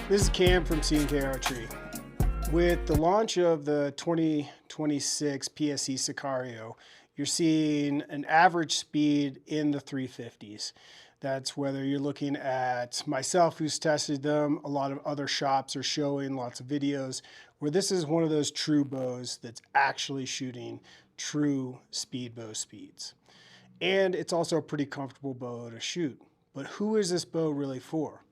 This is Cam from PSE Archery. With the launch of the 2026 PSE Sakario, you're seeing an average speed in the 350s. That's whether you're looking at myself who's tested them, a lot of other shops are showing lots of videos where this is one of those true bows that's actually shooting true speed bow speeds. And it's also a pretty comfortable bow to shoot. But who is this bow really for?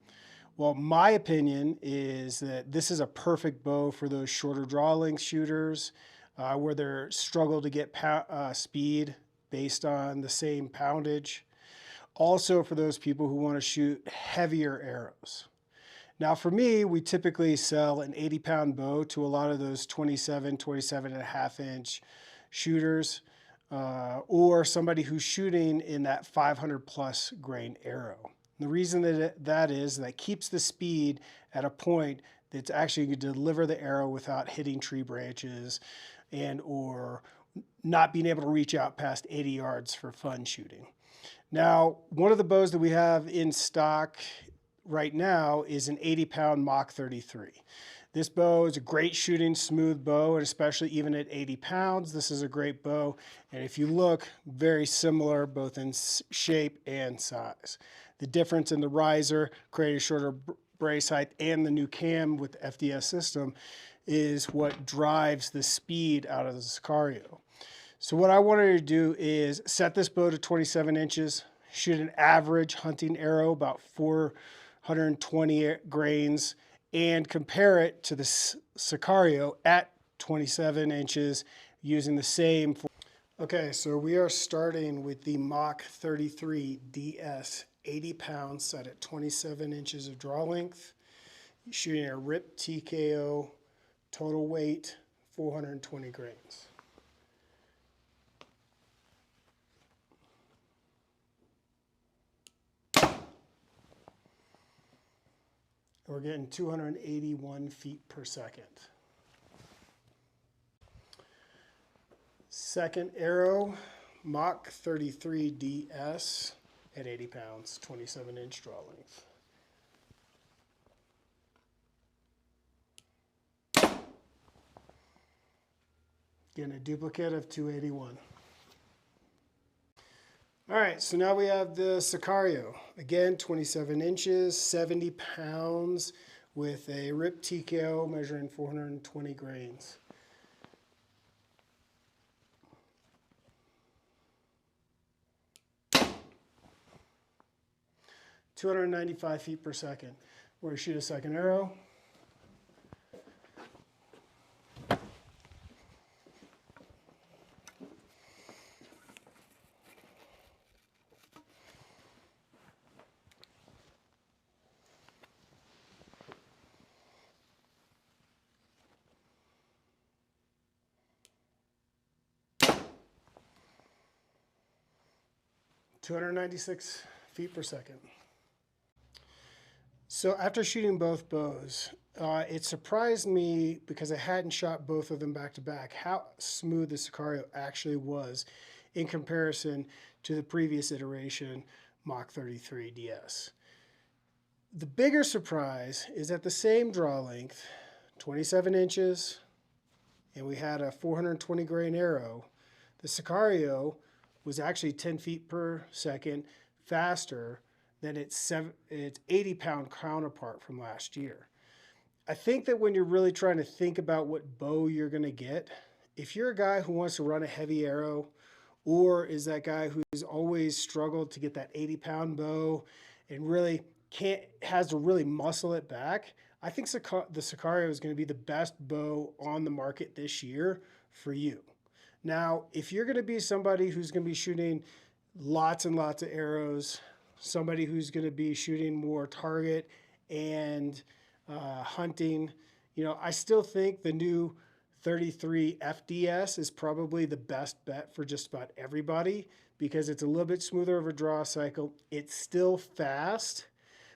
Well, my opinion is that this is a perfect bow for those shorter draw length shooters where they struggle to get speed based on the same poundage. Also for those people who want to shoot heavier arrows. Now for me, we typically sell an 80-pound bow to a lot of those 27.5-inch shooters or somebody who's shooting in that 500+ grain arrow. The reason that is that keeps the speed at a point that's actually going to deliver the arrow without hitting tree branches and or not being able to reach out past 80 yards for fun shooting. Now, one of the bows that we have in stock right now is an 80-pound Mach 33. This bow is a great shooting, smooth bow, and especially even at 80 pounds, this is a great bow. And if you look, very similar both in shape and size. The difference in the riser, creating a shorter brace height, and the new cam with the FDS system is what drives the speed out of the Sicario. So what I wanted to do is set this bow to 27 inches, shoot an average hunting arrow, about 420 grains, and compare it to the Sicario at 27 inches using the same. Okay, so we are starting with the Mach 33 DS, 80 pounds, set at 27 inches of draw length. Shooting a RIP TKO, total weight 420 grains. We're getting 281 feet per second. Second arrow, Mach 33 DS at 80 pounds, 27-inch draw length. Getting a duplicate of 281. All right, so now we have the Sicario. Again, 27 inches, 70 pounds with a RIP TKO measuring 420 grains. (295 feet per second). We're going to shoot a second arrow. (296 feet per second). So after shooting both bows, it surprised me because I hadn't shot both of them back to back how smooth the Sicario actually was in comparison to the previous iteration, Mach 33 DS. The bigger surprise is at the same draw length, 27 inches, and we had a 420 grain arrow, the Sicario was actually 10 feet per second faster than its 80-pound counterpart from last year. I think that when you're really trying to think about what bow you're going to get, if you're a guy who wants to run a heavy arrow, or is that guy who's always struggled to get that 80-pound bow and really has to really muscle it back, I think the Sicario is going to be the best bow on the market this year for you. Now, if you're going to be somebody who's going to be shooting lots and lots of arrows, somebody who's going to be shooting more target and hunting, I still think the new 33 FDS is probably the best bet for just about everybody because it's a little bit smoother of a draw cycle. It's still fast,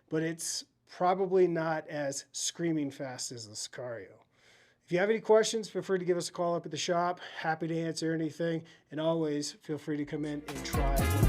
but it's probably not as screaming fast as the Sicario. If you have any questions, feel free to give us a call up at the shop. Happy to answer anything. And always feel free to come in and try